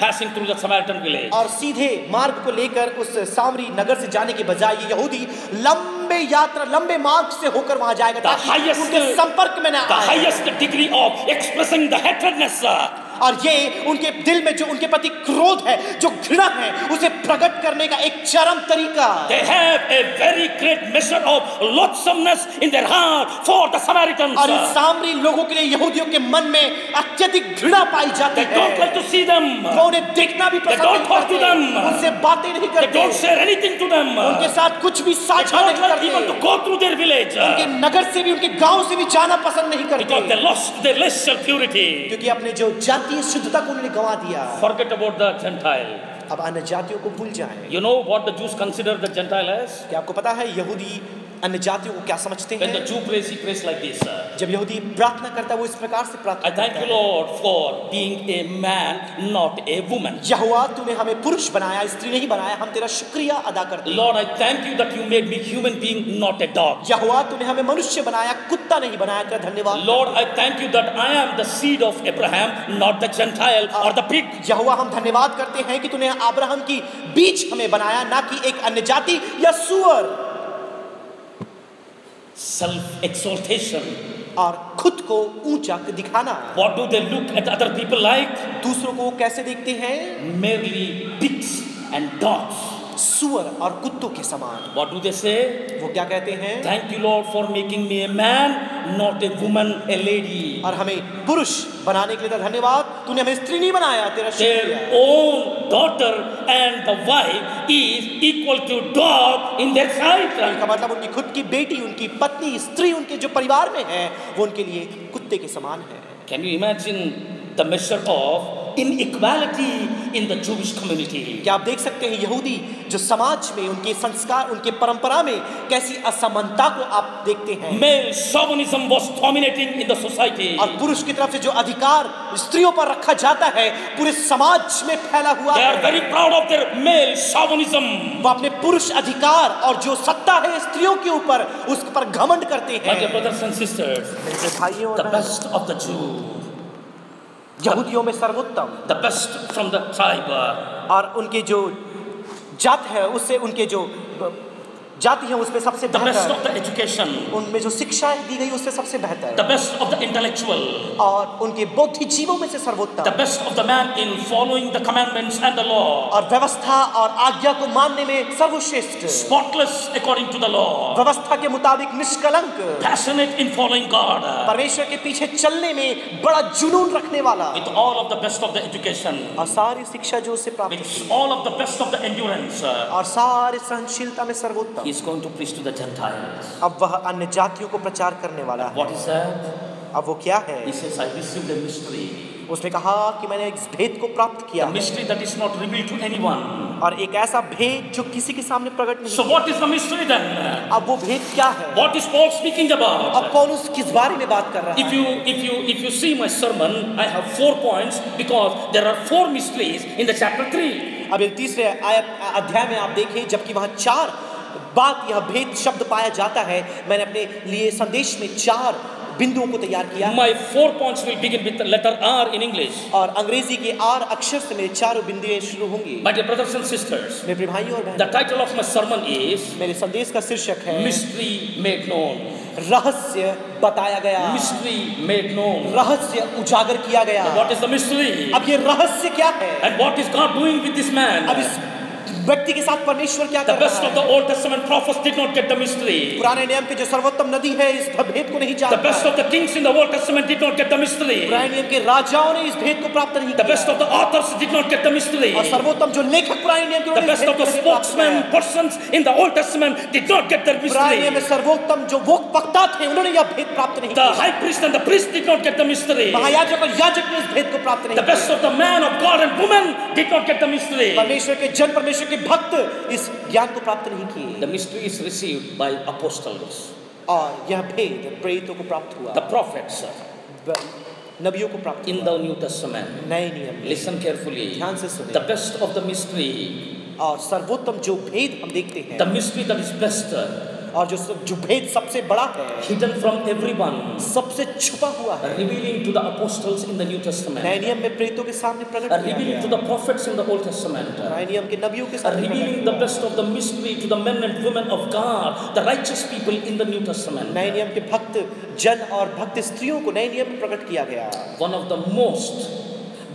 passing through the Samaritan village. और सीधे मार्ग को लेकर उस सामरी नगर से जाने के बजाय ये यहूदी लंबे मार्ग से होकर वहां जाएगा ताकि उनके संपर्क में न The आए। highest degree of expressing the hatredness. और ये उनके दिल में जो उनके प्रति क्रोध है, जो घृणा है, उसे प्रकट करने का एक चरम तरीका। They have a very great measure of loathsomeness in their heart for the Samaritans. और इन सामरी लोगों के लिए यहूदियों के मन में अत्यधिक घृणा पाई जाती They है। don't like to see them. वो उन्हें देखना भी They पसंद don't नहीं talk to करते, them. उनसे बातें नहीं They करते, don't share anything to them. उनके साथ कुछ भी They साझा don't नहीं like even to करते, go through their village उनके नगर से भी उनके गांव से भी जाना पसंद नहीं because करते, they lost their racial purity. क्योंकि अपने जो जातीय शुद्धता को उन्होंने गंवा दिया। Forget about the Gentile. अब अन्य जातियों को भूल जाएं। You know what the Jews consider the Gentile as? क्या आपको पता है यहूदी अन्य जातियों को क्या समझते When the हैं? Jew prays, he prays like this. जब यहूदी प्रार्थना करता है वो इस प्रकार से I प्रार्थना thank करता you, है, Lord, for being a man, not a woman. यहोवा तूने हमें पुरुष बनाया, स्त्री नहीं बनाया, हम तेरा शुक्रिया अदा करते हैं। Lord, I thank you that you made me human being, not a dog. यहोवा तूने हमें मनुष्य बनाया, कुत्ता नहीं बनाया, तेरा धन्यवाद। Lord, I thank you that I am the seed of Abraham, not the Gentile or the pig. यहोवा हम धन्यवाद करते हैं कि तूने अब्राहम की बीज हमें बनाया, ना कि एक अन्य जाति या सुअर। Self-exaltation. और खुद को ऊंचा दिखाना। What do they look at other people like? दूसरों को वो कैसे देखते हैं? Merely pigs and dogs. सुअर और कुत्तों के समान। What do they say? वो क्या कहते हैं? Thank you, Lord, for making me a man, not a woman, a lady. और हमें पुरुष बनाने के लिए धन्यवाद, तूने हमें स्त्री नहीं बनाया, तेरा Their शुक्रिया। own daughter and the wife is equal to dog in their sight. इसका मतलब उनकी खुद की बेटी, उनकी पत्नी, स्त्री उनके जो परिवार में है वो उनके लिए कुत्ते के समान है। Can you imagine the measure of inequality in the Jewish community? क्या आप देख सकते हैं यहूदी जो समाज में उनके संस्कार उनके परंपरा में कैसी असमानता को आप देखते हैं। Male chauvinism was dominating in the society. और पुरुष की तरफ से जो अधिकार स्त्रियों पर रखा जाता है पूरे समाज में फैला हुआ They है। are very proud of their male chauvinism. वो अपने पुरुष अधिकार और जो सत्ता है स्त्रियों के ऊपर उस पर घमंड करते My dear हैं। brothers and sisters, मेरे भाइयों the और best of the Jew, यहूदियों में सर्वोत्तम the best from the tribe, और उनके जो जात है उससे उनके जो जाति है उसमें सबसे the best बेहतर, of the education, उनमें जो शिक्षा दी गई उससे सबसे the बेहतर best of the intellectual, और उनके बौद्धिक जीवों में से the सर्वोत्तम best of the man in following the commandments and the law, और व्यवस्था और आज्ञा को मानने में सर्वश्रेष्ठ, spotless according to the law, व्यवस्था के मुताबिक निष्कलंक, passionate in following God, परमेश्वर के पीछे चलने में बड़ा जुनून रखने वाला with all of the best of the education, और सारी शिक्षा जो उससे प्राप्त with की all of the best of the endurance. और सारे सहनशीलता में सर्वोत्तम। He is going to preach to the Gentiles. अब वह अन्य जातियों को प्रचार करने वाला है। What is that? अब वो क्या है? He says, I received a mystery. उसने कहा कि मैंने एक भेद को प्राप्त किया A mystery that is not revealed to anyone. और एक ऐसा भेद जो किसी के सामने प्रकट नहीं So what is the mystery then? किया। अब वो भेद क्या है? What is Paul speaking about? अब पौलुस किस बारे में बात कर रहा If है? you see my sermon, I have 4 points because there are 4 mysteries in the chapter 3. अब एक तीसरे अध्याय में आप देखें जबकि वहाँ 4 बात यह भेद शब्द पाया जाता है, मैंने अपने लिए संदेश में 4 बिंदुओं को तैयार किया। My 4 points will begin with the letter R in English. और अंग्रेजी के R अक्षर से मेरे 4 बिंदुएं शुरू होंगी। My dear brothers and sisters, मेरे भाइयों और the बहनों, title of my sermon is मेरे संदेश का शीर्षक है Mystery Made Known. रहस्य बताया गया, Mystery made known. रहस्य उजागर किया गया। What is the mystery? अब ये रहस्य क्या है? And what is God doing with this man? अब इस व्यक्ति के साथ परमेश्वर क्या The कर best रहा of the है? Old Testament prophets did not get the mystery. पुराने नियम के जो सर्वोत्तम नदी है इस भेद को नहीं The जानता। best of the kings in the Old Testament did not get the mystery. पुराने नियम के राजाओं ने इस भेद को प्राप्त नहीं The best किया। of the authors did not get the mystery. और सर्वोत्तम जो लेखक पुराने नियम के The उन्होंने best इस of the भेद को नहीं प्राप्त spokesmen, किया। persons in the Old Testament did not get the पुराने नियम में mystery. सर्वोत्तम जो वो वक्ता थे उन्होंने यह भेद प्राप्त नहीं The किया। high priest and the priest did not get the mystery. महायाजक और याजक ने इस भेद को प्राप्त नहीं The best किया। of the man of God and woman did not get the mystery. परमेश्वर के जन, परमेश्वर के भक्त इस ज्ञान को प्राप्त नहीं किए। The mystery is received by apostles, और यह भेद प्रेरितों को प्राप्त हुआ, the prophets नबियों को प्राप्त in हुआ, the New Testament. नए नियम में। Listen carefully. ध्यान से सुने। The best of the mystery, और सर्वोत्तम जो भेद हम देखते हैं the mystery that is best, और जो भेद सबसे बड़ा है, hidden from everyone, सबसे छुपा हुआ है, revealing to the apostles in the New नए Testament, नियम में प्रेरितों के सामने प्रकट किया revealing to गया, the prophets in the Old Testament, नए नियम के नबियों के सामने revealing प्रकट the किया। best of the mystery to the men and women of God, the righteous people in the New Testament. नए नियम के भक्त जन और भक्त स्त्रियों को नए नियम में प्रकट किया गया। One of the most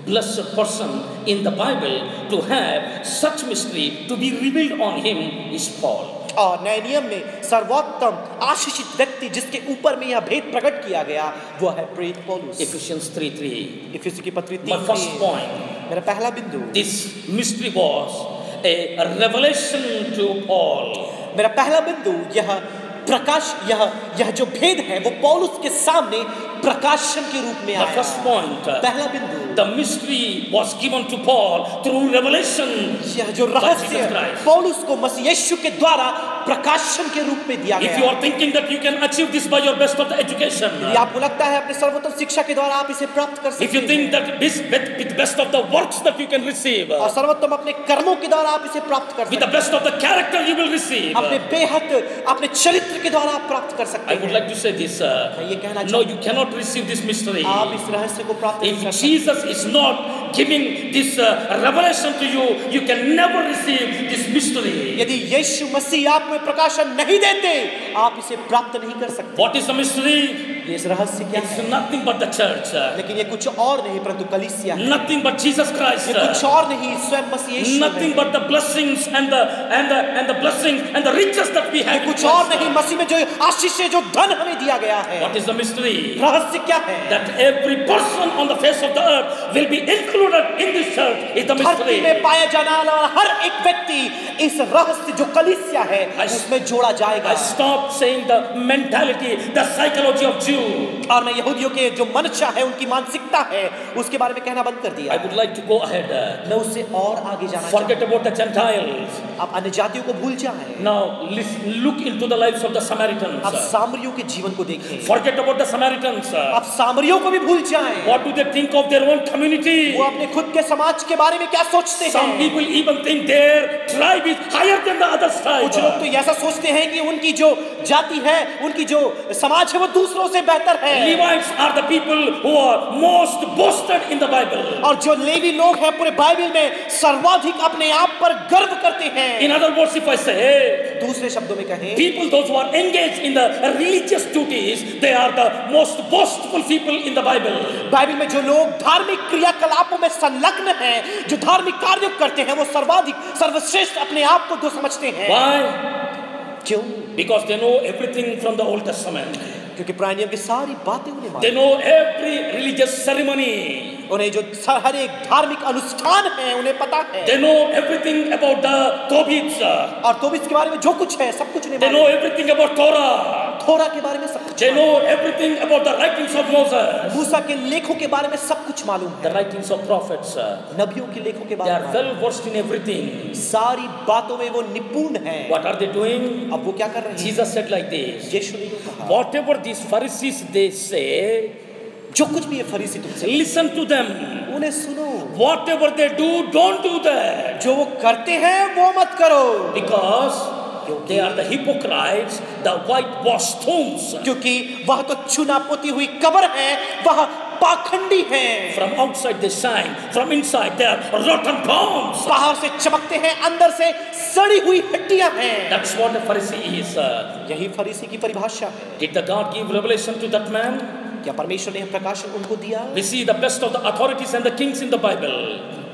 blessed person in the Bible to have such mystery to be revealed on him is Paul. और नए नियम में सर्वोत्तम आशीषित व्यक्ति जिसके ऊपर में यह भेद प्रकट किया गया वो है प्रेरित पौलुस। Ephesians 3:3. इफिसी की पत्री My 3 first point. मेरा पहला बिंदु, This mystery was a revelation to Paul. मेरा पहला बिंदु यह प्रकाश, यह जो भेद है वो पौलुस के सामने प्रकाशन के रूप में The आया। first point. पहला बिंदु, The mystery was given to Paul through revelation. यह जो by रहस्य Jesus Christ. पौलुस को मसीह यीशु के द्वारा प्रकाशन के रूप में दिया If you गया। are thinking that you can achieve this by your best of the education, यदि आपको लगता है अपने सर्वोत्तम शिक्षा के द्वारा आप इसे प्राप्त कर if you सकते think हैं that this with best of the works that you can receive, और सर्वोत्तम अपने कर्मों के द्वारा आप इसे प्राप्त कर with सकते the best of the character you will receive. हैं, अपने बेहद अपने चरित्र के द्वारा आप प्राप्त कर सकते I would हैं। like to say this. मैं ये कहना No, चाहता you cannot receive this mystery. हूं, आप इस रहस्य को प्राप्त नहीं If कर सकते। Jesus is not giving this revelation to you, you can never receive this mystery. यदि यीशु मसीह आप में प्रकाशन नहीं देते आप इसे प्राप्त नहीं कर सकते। What is the mystery? ये इस रहस्य क्या It's है? nothing but the church. लेकिन ये कुछ और नहीं परंतु कलीसिया है। Nothing but Jesus Christ. ये कुछ और नहीं स्वयं मसीह यीशु Nothing है। but the blessings and the blessings and the riches that we ये have. in कुछ और Christ. नहीं मसीह में जो आशीष है, जो धन हमें दिया गया है। What is the mystery? रहस्य क्या है? That every person on the face of the earth will be included in this church is the धरती mystery. में पाया जाने वाला हर एक व्यक्ति इस रहस्य जो कलीसिया है उसमें जोड़ा I जाएगा। stopped saying the mentality, the psychology of Jew. Jew. और मैं यहूदियों के जो मंशा है, उनकी मानसिकता है, उसके बारे में कहना बंद कर दिया। I would like to go ahead. मैं उससे और आगे जाना Forget चाहता about the Gentiles. हूं। अब अन्य जातियों को भूल जाएं। Now look into the lives of the Samaritans. अब सामरियों के जीवन को देखें। Forget about the Samaritans. अब सामरियों को भी भूल जाएं। What do they think of their own community? वो अपने खुद के समाज के बारे में क्या सोचते Some हैं? people even think their tribe is higher than the other tribe. कुछ लोग तो ऐसा सोचते हैं कि उनकी जो जाति है, उनकी जो समाज है, वो दूसरों से बेहतर है। Levites are the people who are most boasted in the Bible. और जो लेवी लोग हैं पूरे बाइबल में सर्वाधिक अपने आप पर गर्व करते हैं। In other words, if I say, दूसरे शब्दों में कहें, people those who are engaged in the religious duties, they are the most boastful people in the Bible. Bible में जो लोग धार्मिक क्रियाकलापों में संलग्न हैं, जो धार्मिक कार्य करते हैं, वो सर्वाधिक सर्वश्रेष्ठ अपने आप को दो समझते हैं। Why? क्यों? Because they know everything from the Old Testament. क्योंकि पुराने नियम की सारी बातें उन्हें They मालूम know every religious ceremony. हैं। उन्हें जो हर एक धार्मिक अनुष्ठान है उन्हें पता है। They know everything about the Tobits. और तोबीत के बारे में जो कुछ है सब कुछ उन्हें They know मालूम है। everything about Torah. थोरा के बारे में सब कुछ They मालूम know everything about the writings of Moses. है। मूसा के लेखों के बारे में सब कुछ मालूम The है। writings of prophets. नबियों के लेखों के They बारे are में well versed in everything. सारी बातों में वो निपुण है। What are they doing? अब वो क्या कर रहे हैं? Jesus said like this. यीशु ने कहा, Whatever these Pharisees they say, जो कुछ भी ये फरीसी तुमसे, listen to them. उन्हें सुनो। Whatever they do, don't do that. जो वो करते हैं वो मत करो, Because they are the hypocrites, the whitewashed tombs. क्योंकि वह तो चुना पोती हुई कब्र है, वह पाखंडी है। From outside they shine, from inside they are rotten bones. बाहर से चमकते हैं, अंदर से सड़ी हुई हड्डियां हैं। That's what a Pharisee is. यही फरीसी की परिभाषा है। Did the God give revelation to that man? क्या परमेश्वर ने प्रकाशन उनको दिया? We see the best of the authorities and the kings in the Bible.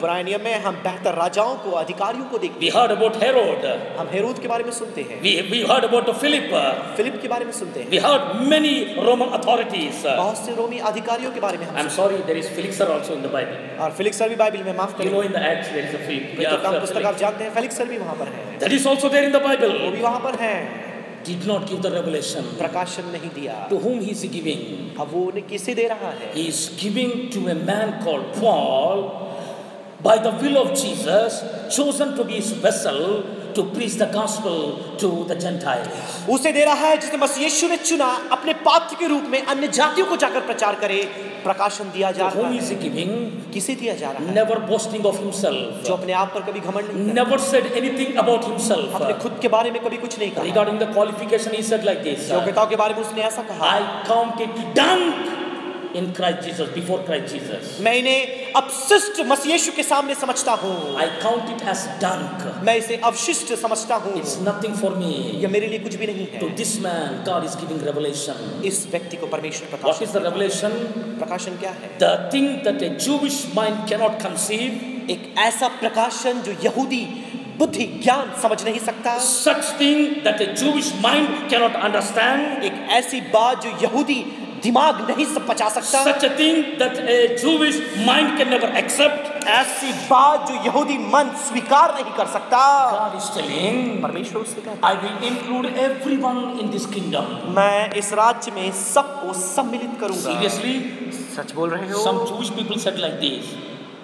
पुराने नियम में हम बेहतर राजाओं को, अधिकारियों को देखते We हैं। heard about Herod. हम हेरोद के बारे में सुनते हैं, We heard about Philip. Philip के बारे में सुनते हैं, We heard many Roman authorities. बहुत से रोमी अधिकारियों के बारे में हम I'm sorry, there is Felixer also in the Bible. और फेलिक्स सर भी बाइबल में, माफ You करें, know in the Acts there is a Philip. तो काम पुस्तक आप जानते हैं, फेलिक्स सर भी वहां पर है, That is also there in the वो Bible. भी वहां पर है। Did not give the revelation. प्रकाशन नहीं दिया। To whom he is he giving? अब वो उन्हें किसे दे रहा है? He is giving to a man called Paul, by the will of Jesus, chosen to be his vessel to preach the gospel to the Gentiles. उसे दे रहा है जिसे मसीह यीशु ने चुना अपने पात्र के रूप में अन्य जातियों को जाकर प्रचार करे। प्रकाशन दिया जा To रहा whom is है। he giving? किसे दिया जा रहा है? Never boasting of himself. जो अपने आप पर कभी घमंड नहीं करता, Never said anything about himself. अपने खुद के बारे में कभी कुछ नहीं कहा। Regarding the qualification, he said like this. योग्यताओं के बारे में उसने ऐसा कहा, I count it done in Christ Jesus, before Christ Jesus. मैं इन्हें अपशिष्ट मसीह यीशु के सामने समझता हूँ, I count it as dunk. मैं इसे अवशिष्ट समझता हूँ, It's nothing for me. यह मेरे लिए कुछ भी नहीं To है। this man, God is giving revelation. इस व्यक्ति को परमेश्वर What प्रकाशन, is the revelation? प्रकाशन क्या है? The thing that a Jewish mind cannot conceive, एक ऐसा प्रकाशन जो यहूदी बुद्धि ज्ञान समझ नहीं सकता, such thing that a Jewish mind cannot understand, एक ऐसी बात जो यहूदी दिमाग नहीं सब पचा सकता, such a thing that a Jewish mind can never accept. ऐसी बात जो यहूदी मन स्वीकार नहीं कर सकता। God is telling, परमेश्वर उससे कहता I will include everyone in this kingdom. है, मैं इस राज्य में सबको सम्मिलित करूंगा। Seriously? सच बोल रहे हो? Some Jewish people said like this.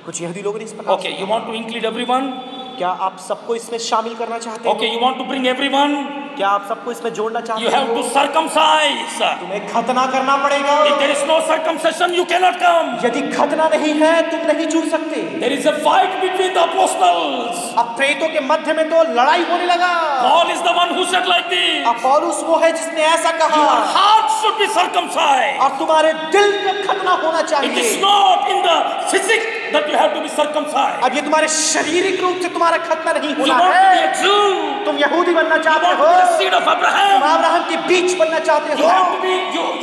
कुछ यहूदी लोगों ने इस प्रकार Okay, you want to include everyone? क्या आप सबको इसमें शामिल करना चाहते हो? Okay, you want to bring everyone? क्या आप सबको इसमें जोड़ना चाहते You have हो? to circumcise. तुम्हें खतना करना पड़ेगा। If there is no circumcision, you cannot come. यदि खतना नहीं है तुम नहीं जुड़ सकते। There is a fight between the apostles. अब प्रेरितों के मध्य में तो लड़ाई होने लगा। Paul is the one who said like this. अब पौलुस वो है जिसने ऐसा कहा, Your heart should be circumcised. और तुम्हारे दिल का खतना होना It चाहिए। is not in the physics that you have to be circumcised. अब ये तुम्हारे शारीरिक रूप से तुम्हारा खतना नहीं You होना want to be है। a Jew. तुम यहूदी बनना You चाहते want हो, to be the seed of तुम Abraham. अब्राहम के बीच बनना चाहते You हो, have to be.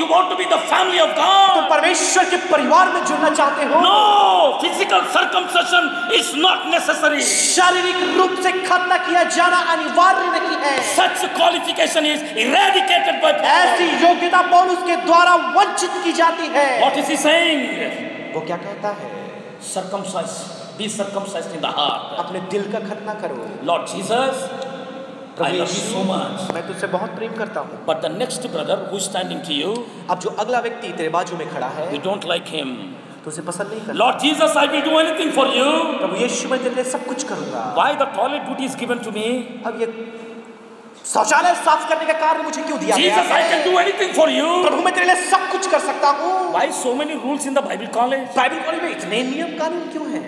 You want to be the family of तुम God. परमेश्वर के परिवार में जुड़ना चाहते हो। No, physical circumcision is not necessary. शारीरिक रूप से खतना किया जाना अनिवार्य नहीं है। Such qualification is eradicated by Paul. ऐसी योग्यता पौलुस के द्वारा वंचित की जाती है। What is he saying? वो क्या कहता है? Circumcised. Be circumcised in the heart. अपने दिल का खतना करो। Lord Jesus, I love you so much. मैं तुझसे बहुत प्रेम करता हूँ। But the next brother who is standing to you, अब जो अगला व्यक्ति तेरे बाजू में खड़ा है, you don't like him. तो उसे पसंद नहीं करता। Lord Jesus, I will do anything for you. प्रभु यीशु, मैं तेरे लिए सब कुछ करूँगा। Why the toilet duty is given to me? अब ये शौचालय साफ करने का कार्य मुझे क्यों दिया गया Jesus, I can do anything for you. प्रभु, मैं तेरे लिए सब कुछ कर सकता हूँ। Why so many rules in the Bible college? Bible college में इतने नियम कानून क्यों हैं?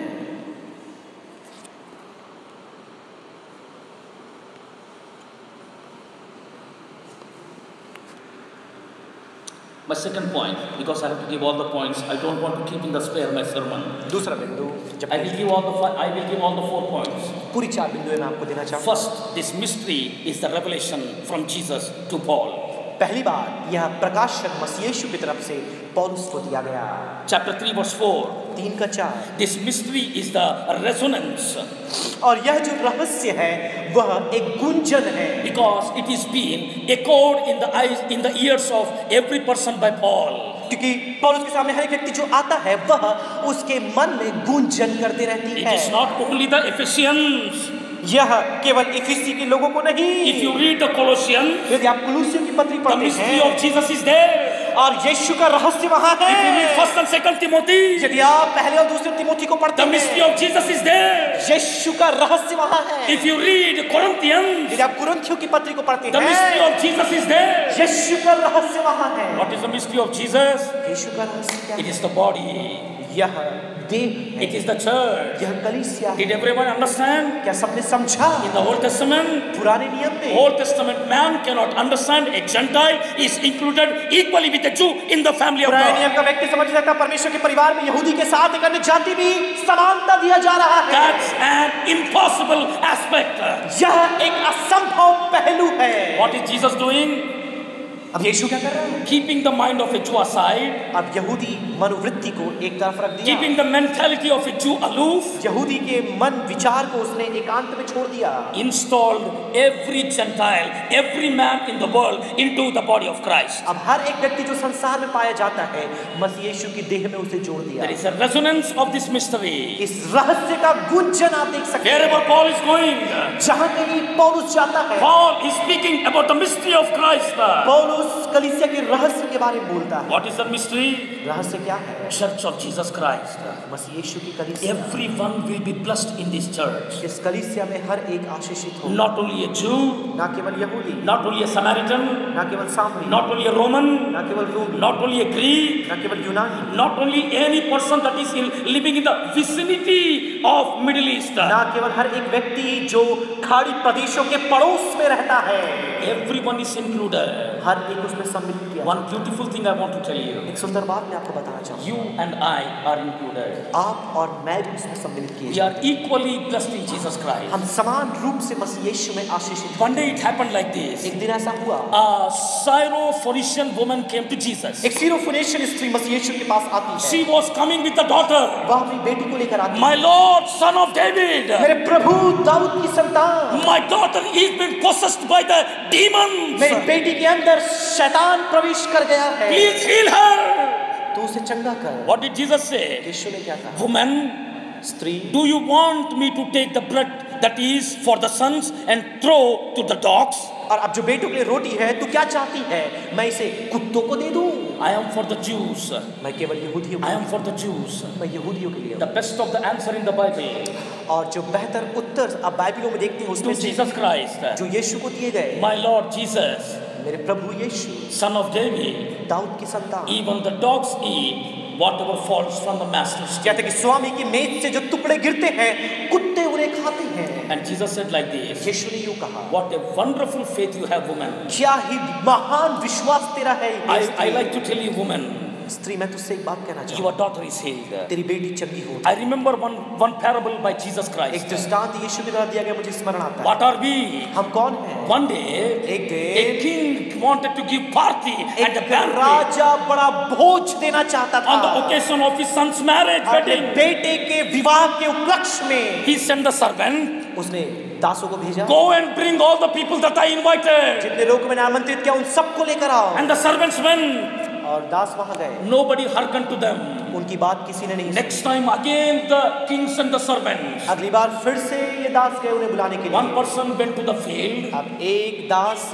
My second point, because I have to give all the points, I don't want to keep in the spare my sermon. दूसरा बिंदु, जब I will give all the 4 points. पूरी 4 बिंदुएं मैं आपको देना चाहूँगा। First, this mystery is the revelation from Jesus to Paul. पहली बात, यह प्रकाशन मसीह यीशु की तरफ से पौलुस को दिया गया। Chapter 3 verse 4. 3:4। This mystery is the resonance. और यह जो रहस्य है वह एक गुंजन है। Because it is being echoed in the ears of every person by Paul. क्योंकि पौलुस के सामने हर एक व्यक्ति जो आता है वह उसके मन में गुंजन करते रहती है। It is not only the Ephesians. यह केवल इफिसी के लोगों को नहीं। If you read the Colossians, यदि आप कुलुसियों की पत्री the पढ़ते mystery हैं of Jesus is there. और यीशु का रहस्य वहाँ है। If you read 1st and 2nd Timothy, यदि आप पहले और दूसरे तिमोथी को पढ़ते the हैं, mystery of Jesus is there. यीशु का रहस्य वहाँ है। If you read Corinthians, यदि आप कुरिन्थियों की पत्री को पढ़ते the mystery हैं, of Jesus is there. यीशु का रहस्य वहाँ है। What is the mystery of Jesus? यीशु का रहस्य क्या It है? is the body. यह देह है। It is the church. यह कलीसिया है। Did everyone understand? क्या सबने समझा? In the Old Testament, पुराने नियम में Old Testament man cannot understand a Gentile is included equally with a Jew in the family of पुराने God. नियम का व्यक्ति समझ सकता है परमेश्वर के परिवार में यहूदी के साथ एक अन्य जाति भी समानता दिया जा रहा है। That's an impossible aspect. यह एक असंभव पहलू है। What is Jesus doing? अब यीशु क्या कर रहा है? Keeping the mind of a Jew aside, अब यहूदी मनोवृत्ति को एक तरफ रख दिया। keeping the mentality of a Jew aloof, यहूदी के मन विचार को उसने एकांत में छोड़ दिया। installed every Gentile, every man in the world into the body of Christ. अब हर एक व्यक्ति जो संसार में पाया जाता है मसीह यीशु की देह में उसे जोड़ दिया। There is a resonance of this mystery. इस रहस्य का गुंजन आप देख सकते हैं। Wherever Paul is going, जहाँ कहीं पौलुस जाता है, Paul is speaking about the mystery of Christ. पौलुस कलीसिया के रहस्य के बारे में बोलता है। What is the mystery? रहस्य क्या है? Church of Jesus Christ. मसीह यीशु की कलीसिया। Everyone will be blessed in this church. इस कलीसिया में हर एक आशीषित हो। Not only a Jew, ना केवल यहूदी, not only a Samaritan, ना केवल सामरी, not only a Roman, ना केवल रोमी, not only a Greek, ना केवल यूनानी, not only any person that is living in the vicinity of Middle East. ना केवल हर एक व्यक्ति जो खाड़ी प्रदेशों के पड़ोस में रहता है। Everyone is included. हर एक उसमें सम्मिलित किया। One beautiful thing I want to tell you. एक सुंदर बात मैं आपको बताना चाहूँगा। You and I are included. आप और मैं भी उसमें सम्मिलित किए We are equally blessed in Jesus Christ. हम समान रूप से मसीह यीशु में आशीषित। One day it happened like this. एक दिन ऐसा हुआ, A Syrophoenician woman came to Jesus. एक सीरोफोनिशियन स्त्री मसीह यीशु के पास आती है। She was coming with the daughter. वह अपनी बेटी को लेकर आती है। My Lord, son of David, मेरे प्रभु दाऊद की संतान, my daughter is being possessed by the demons. मेरी बेटी के अंदर शैतान प्रवेश कर गया है। Please heal her. तू उसे चंगा कर। What did Jesus say? यीशु ने क्या कहा? Woman, स्त्री, do you want me to take the bread that is for the sons and throw to the dogs? और अब जो बेटों के लिए रोटी है तू क्या चाहती है? मैं इसे कुत्तों को दे दूं? I am for the Jews. मैं केवल यहूदियों I के am for the Jews. मैं यहूदियों के लिए The best of the answer in the Bible और जो बेहतर उत्तर आप बाइबलों में देखते हैं उसमें to से Jesus Christ. जो यीशु को दिए गए, My Lord Jesus, मेरे प्रभु यीशु, son of David, दाऊद की संतान, even the dogs eat whatever falls from the master's table. कहते कि स्वामी की मेज से जो टुकड़े गिरते हैं कुत्ते उन्हें खाते हैं। And Jesus said like this, यीशु ने यूं कहा, what a wonderful faith you have, woman. क्या ही महान विश्वास तेरा है। I like to tell you, woman, स्त्री, मैं तुझसे एक बात कहना चाहूँ, your daughter is healed. तेरी बेटी चंगी हो। I remember one parable by Jesus एक Christ. दृष्टांत यीशु के द्वारा दिया गया मुझे स्मरण आता है। What are we? हम कौन हैं? One day, एक a दिन king wanted to give party at एक a banquet राजा बड़ा भोज देना चाहता on the था। occasion of his son's marriage अपने wedding. बेटे के विवाह के उपलक्ष्य में He sent the servant, उसने दासों को भेजा, go and bring all the people that I invited. जितने लोग मैंने आमंत्रित किया उन सबको लेकर आओ। And the servants went. और दास वहां गए, Nobody hearkened to them. उनकी बात किसी ने नहीं सुनी। Next time again the kings and the servants. अगली बार फिर से ये दास गए उन्हें बुलाने के One लिए। person went to the field. अब एक दास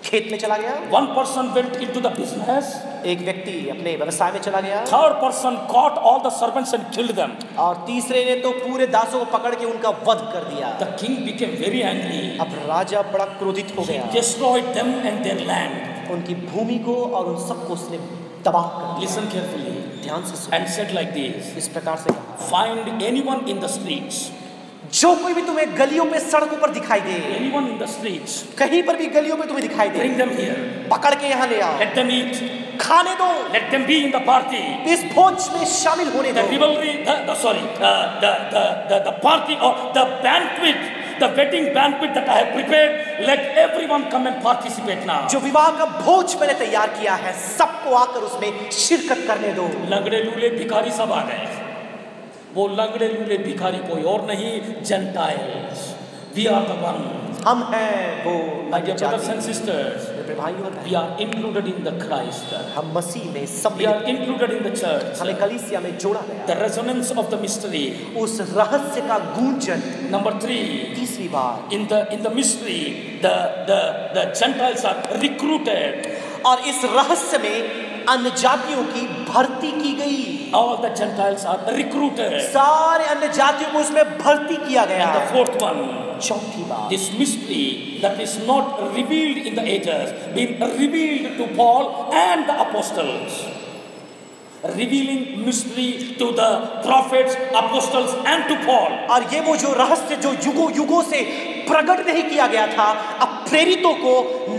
खेत में चला गया, One person went into the business. एक व्यक्ति अपने व्यवसाय में चला गया, Third person caught all the servants and killed them. और तीसरे ने तो पूरे दासों को पकड़ के उनका वध कर दिया। The king became very angry. अब राजा बड़ा क्रोधित हो He गया, destroyed them and their land. उनकी भूमि को और उन सबको उसने तबाह कर दिया। Listen carefully. ध्यान से सुनो, And said like this. इस प्रकार से कहा, Find anyone in the streets. जो कोई भी तुम्हें गलियों पे सड़कों पर दिखाई दे, Anyone in the streets. कहीं पर भी गलियों में तुम्हें दिखाई दे, Bring them here. पकड़ के यहाँ ले आओ, Let them eat. खाने दो, Let them be in the party. इस भोज में शामिल होने The दो। rivalry, the party or the banquet, the wedding banquet that I have prepared, let everyone come and participate now. जो विवाह का भोज मैंने तैयार किया है, सबको आकर उसमें शिरकत करने दो। लंगड़े लूले भिखारी सब आ गए। वो लंगड़े लूले भिखारी कोई और नहीं, Gentiles. We are the one. हम हैं वो My dear brothers and sisters, मेरे भाइयों और we बहनों, are included in the Christ. हम मसीह में We सम्मिलित, are included in the church. हमें कलीसिया में जोड़ा गया। The resonance of the mystery. उस रहस्य का गूंजन। Number 3. तीसरी बात, In the mystery, the Gentiles are recruited. और इस रहस्य में अन्य जातियों की भर्ती की गई। All the Gentiles are recruited. सारे अन्य जातियों को उसमें भर्ती किया गया। And the fourth one, चौथी बात, this mystery that is not revealed in the ages, been revealed to Paul and the apostles. Revealing mystery to the prophets, apostles and to Paul. और ये वो जो रहस्य जो युगों युगों से प्रकट नहीं किया गया था, अब प्रेरितों को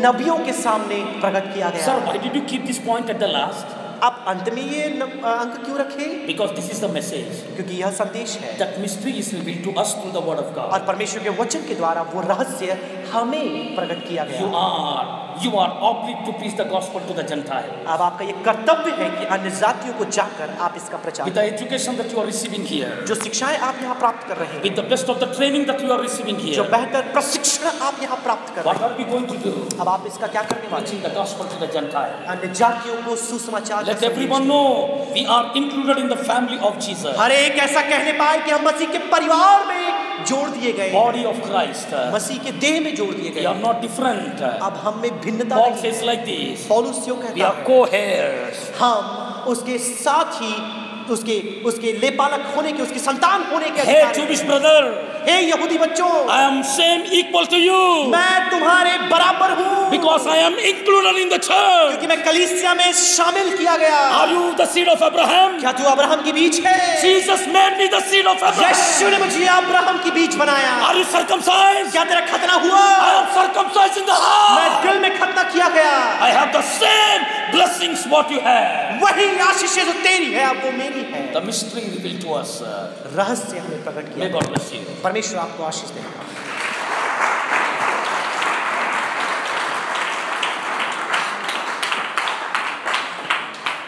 नबियों के सामने प्रकट किया गया। Sir, why did you keep this point at the last? आप अंत में ये अंक क्यों रखे? Because this is the message. क्योंकि यह संदेश है, That mystery is revealed to us through the word of God. और परमेश्वर के वचन के द्वारा वो रहस्य हमें प्रकट किया गया। You are obliged to preach the gospel to the Gentiles. अब आपका ये कर्तव्य है कि अन्य जातियों को जाकर आप इसका प्रचार With the education that you are receiving here, जो शिक्षाएं आप यहाँ प्राप्त कर रहे हैं, with the best of the training that you are receiving जो here, बेहतर प्रशिक्षण आप यहाँ प्राप्त कर रहे what are we going to do? हैं, अब आप इसका क्या करने वाले Preaching the gospel to the Gentiles. हैं? अन्य जातियों को सुसमाचार का Let संदेश everyone know we are included in the family of Jesus. हर एक ऐसा कहने पाए कि हम मसीह के परिवार में जोड़ दिए गए, Body of Christ. मसीह के देह में जोड़ दिए We गए। are not different. अब हम में भिन्नता Paul नहीं। says like this. पौलुस यूं We कहता are है, co-heirs. हम उसके साथ ही उसके लेपालक होने के, उसकी संतान होने के Hey अधिकारी Jewish हैं। brother, हे यहूदी बच्चों, I am same equal to you मैं तुम्हारे बराबर हूँ, because I am included in the church. क्योंकि मैं कलीसिया में शामिल किया गया। Are you the seed of Abraham? क्या तू अब्राहम की बीज है? Jesus made me the seed of Abraham. यीशु ने मुझे अब्राहम की बीज बनाया। Are you circumcised? क्या तेरा खतना हुआ? I am circumcised in the मैं heart. दिल में खतना किया गया। I have the same blessings what you have. वही आशीषें जो तेरी है अब वो मेरी है। The mystery revealed to us. रहस्य हमें प्रकट May किया। God bless you. परमेश्वर आपको आशीष दे।